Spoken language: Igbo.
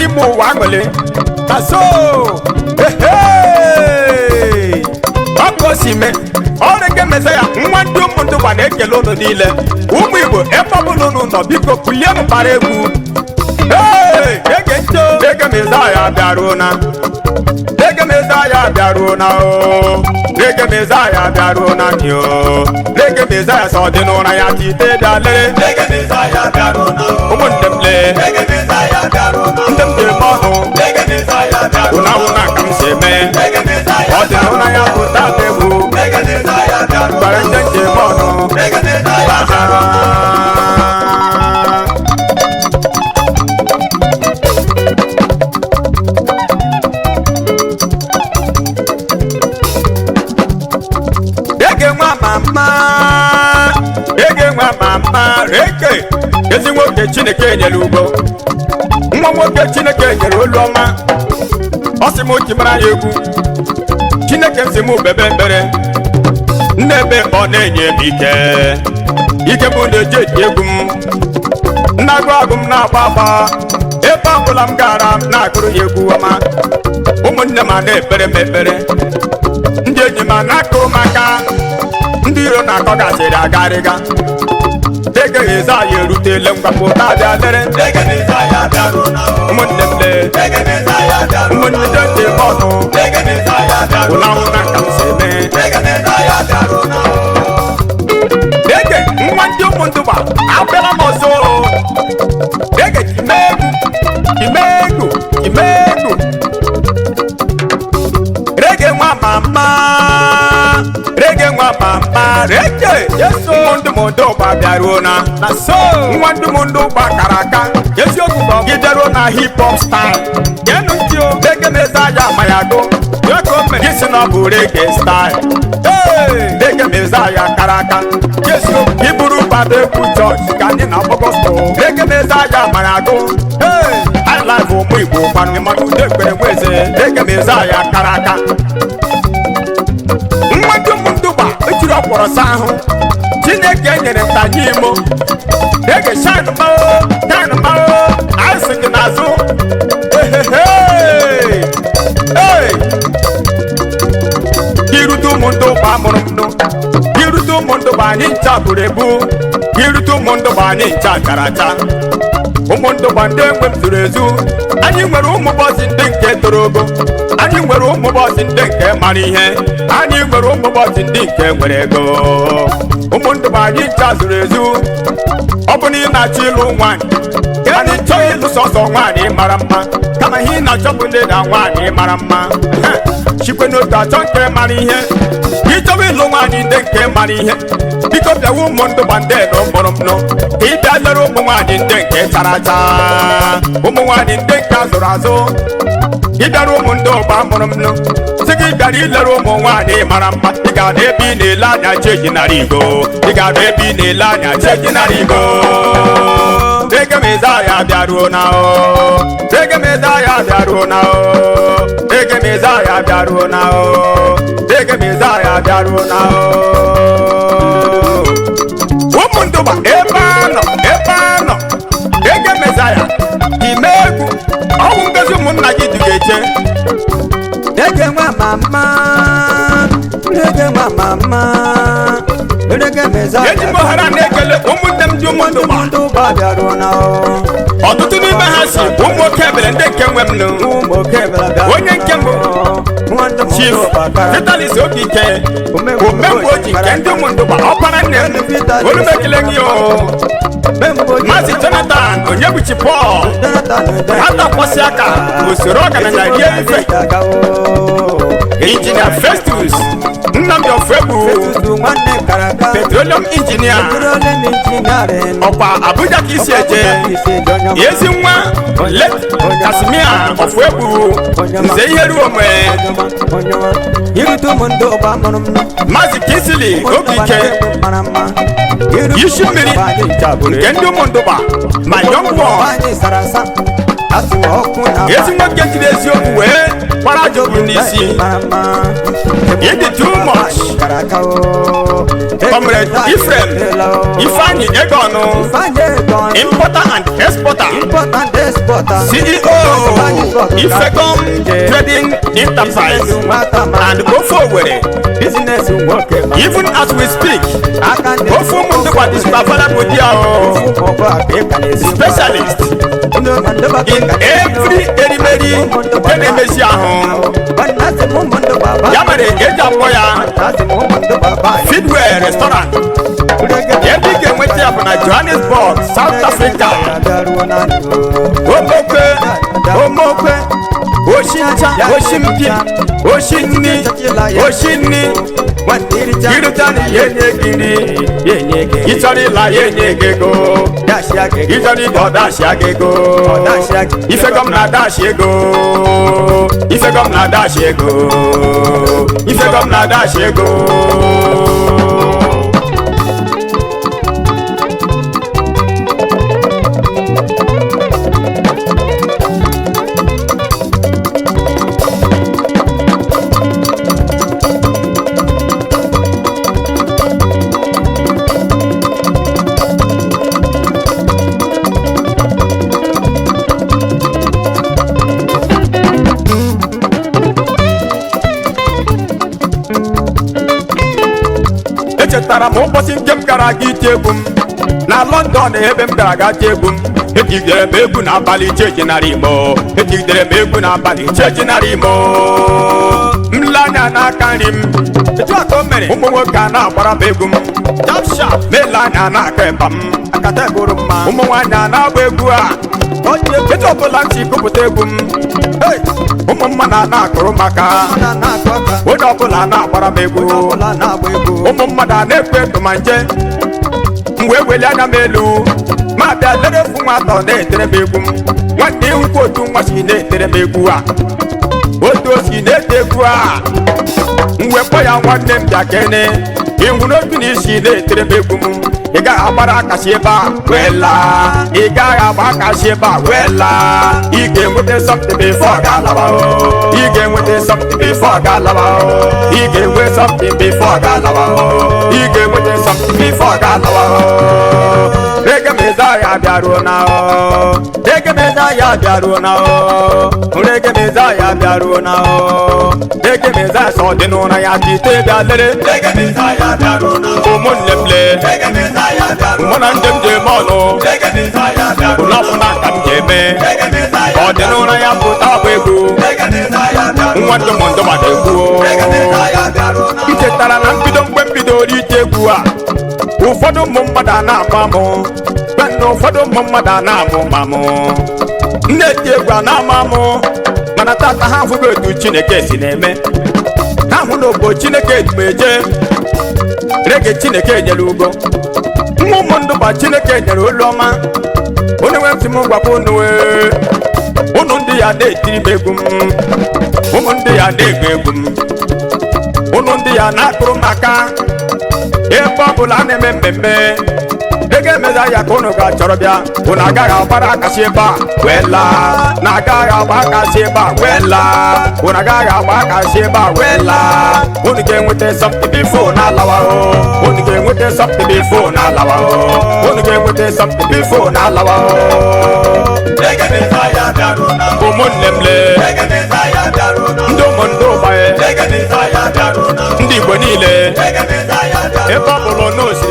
igbo ụwa aṅụle taso ọkụ osime ọrụ nke meza ya nwa ndị ụmụndụ gba na-ekele ụnụ niile ụmụ igbo ebe ọbụla ụnụ nọ biko kulie m para egwu ege ncho ege meza ya bịaruo na ege meza ya bịaruo na o ege meza ya bịaruo na ni o ege meza ya sọ dị n'ụra ya tite bịa lere ege meza ya bịaruo na ụmụnne m lee ege meza ya bịaruo na ndị m dị ọnụ ege meza ya bịaruo ụna ụna ka m si eme ege meza ya ọ dị n'ụra ya bụ tata egwu ege meza ya bịaruo gbara ndị njem ọnụ ege meza ya bịaruo ege nwa mama ege nwa mama reke ezi nwoke chineke nyere ugbo nwa nwoke chineke nyere olu ọma ọ sị m ochi mara ya egwu chineke si m bebe ekpere nne ebe ọ na-enye m ike bụ na-eji eti egwu m nnagụ agụ m na-agba agba ebe ọbụla m gara m na-agụrụ ya egwu ọma ụmụnne m na-ekpere m ekpere ndị enyi m na-akụrụ m aka ndị iro na-akọgasịrị agarịga ege eze anyị erutele mgbapụta abịa lere ege meza ya bịaruo na ụmụnne m lee ege meza ya bịaruo ụmụnne ndị ọnụ ege meza ya bịaruo ụlahụna ka m si eme ege meza ya bịaruo na ege nwa ndị ụmụndụgba abịala m ọzọ ege imegu rege nwa mama rege nwa mama rege yeso ndụmọdụgba bịaruo na so nwa ndụmọdụgba kara aka eziokwu bụ gị bịaruo na hip hop style genu ntị o rege meza ya amayago gị si na ọ bụ rege style rege meza ya kara aka yeso iburu gbado egwu chọọchị ka ndị na-agbọgọ sto rege meza ya amayago life ụmụ igbo kwanụ mmadụ ude ekpere nweze rege meza ya kara aka nwa ndị ụmụndụgba ejiri ọkwọrọ sa ahụ chineke nyere ntaji imo ege shan mao asị gị n'azụ irute ụmụndụgba mụrụ m nụ irute ụmụndụgba anyị ncha buru ebu irute ụmụndụgba anyị ncha chara acha ụmụndụgba ndị enwe m zuru ezu anyị nwere ụmụ bọsị ndị nke toro ogo anyị nwere ụmụ bọsị ndị nke mara ihe anyị nwere ụmụ bọsị ndị nke nwere ego ụmụndụgba anyị ncha zuru ezu ọ bụ na ị na-achọ ịlụ nwaanyị anyị chọghị ịlụ sọsọ nwaanyị mara mma kama ihe ị na-achọpụ ndị na nwaanyị mara mma chikwe n'otu achọ nke mara ihe ịchọwa ịlụ nwaanyị ndị nke mara ihe biko bịawa ụmụndụgba ndị nọ mkpọrọ m nọ ka ị bịa lere ụmụ nwaanyị ndị nke chara acha ụmụ nwaanyị ndị nke azụrụ azụ ị bịara ụmụndụgba mụrụ m nọ sị gị bịara ilere ụmụ nwaanyị mara mma ị ga-ada ebe ị na-ele anya cheji nara igo ị ga-ada ebe ị na-ele anya cheji nara igo rege meza ya bịaruo na o rege meza ya bịaruo na o rege meza ya bịaruo na o rege meza ya bịaruo na o ụmụndụgba ebe anọ rege meza ya ime egwu ọgwụ ngozi ụmụnna gị dị ga-eche rege nwa mama rege nwa mama rege meza ya ejigbo hara na-ekele ụmụnne m dị ụmụndụgba bịaruo na ọtụtụ n'ime ha si ụmụ oke ebele ndị nke nwe m nụ onye nke mbụ chief vitalis okike omemgbe oji nke ndị ụmụndụgba ọkpara nne m olumekele gị o Maazị Jonathan Onyebuchi Paul atakwasị aka usoro ọgananya rie ife Injinia Festus Nnamdi Ofebu Petroleum Engineer ọkwa Abuja ka isi eje ezi nwa Kasimia Ofebu nze ihe ruo ome Maazị Kisili Okike isi mmiri nke ndị ụmụndụgba ma yọngwọ asị ọkụ na ezi nwoke jiri eziokwu wee gbara ajọgbu n'isi ịdị too much Comrade Ephraim Ifeanyi Egonu importer and exporter CEO Ifecom Trading Enterprise and Ofu Owerri. Even as we speak, Ofu Mundukwa is available there. Specialist in every erimeri enemesi ahụ. Yamare Ejapoya Feedway Restaurant. Every game went up na Johannesburg, South Africa. Omokwe, Oshincha, Oshimpia, Oshini, Irutani Yenegiri, Itali la Yenegego, Itali Godashiagego, Ifecom na Dashiego, Ifecom na Dashiego, Ifecom na Dashiego. Echetara m ụbọchị nke m gara aga iti egwu m na London ebe m gara aga tie egwu m etigidere m egwu n'abalị chechi nara imo etigidere m egwu n'abalị chechi nara imo mlanya n'aka nri m etu aka o mere ụmụ nwoke a na-agbara m egwu m sharp mele anya n'aka ịba m akata eburu mma ụmụ nwaanyị a na-agba egwu a etu ọbụla m si gụpụta egwu m ụmụ mma na-akụrụ maka onye ọbụla na-agbara m egwu ụmụ mmadụ a na-ekwe ndụ ma nje mgbe eweli anya m elu ma bịa lere fụ nwata ọ na-etere m egwu m nwanne ịhụkwa otu nwa si na-etere m egwu a otu o si na-ete egwu a mgbe kpọ ya nwanne m bịa kene ịhụ n'otu na isi na-etere m egwu m ị gaghị agbara akasi ebe a wela ị gaghị agba akasi ebe a wela ị ga-enweta something before ga-alaba ị ga-enweta something before ga-alaba ị ga-enwe something before ga-alaba ị ga-enweta something before ga-alaba Reggae Messiah bịaruo na Reggae Messiah bịaruo na Reggae Messiah bịaruo na Reggae Messiah sọ dị n'ụra ya dị ite bịa lere Reggae Messiah bịaruo na ụmụnne m lee Reggae Messiah bịaruo mụ na ndị m ji eme ọnụ Reggae Messiah bịaruo na ụlọpụ na nka m ji eme Reggae Messiah ọ dị n'ụra ya pụta ọgba egwu Reggae Messiah bịaruo nwa ndụ m ndụ gbada egwu Reggae Messiah bịaruo na ichetara na mbido mgbe m bidoro ite egwu a ụfọdụ ụmụ mmadụ a na-agba mụ na ụfọdụ ụmụ mmadụ a na-amụ ma mụ na-eti egwu a na-ama mụ mana tata ha hụrụ otu Chineke si na-eme ha hụ na ogbo Chineke dumeje Reggae Chineke nyere ugo ụmụ ndụba Chineke nyere olu ọma onye nwe ntị m gwakwa unu ndị ya na-etiri m egwu m ụmụ ndị ya na-egwu egwu m unu ndị ya na-akụrụ m aka ebe ọbụla a na-eme mmemme Reggae Messiah ka unu ga-achọrọ bịa unu agaghị agbara akasi ebe a wela na agaghị agba akasi ebe a wela unu agaghị agba akasi ebe a wela unu ga-enweta something before na alawa unu ga-enweta something before na alawa unu ga-enweta something before na alawa Reggae Messiah bịaruo na ụmụnne m lee Reggae Messiah bịaruo na ndị ụmụ ndị ụgbaye Reggae Messiah bịaruo na ndị Igbo niile Reggae Messiah bịaruo ebe ọ bụrụ na o si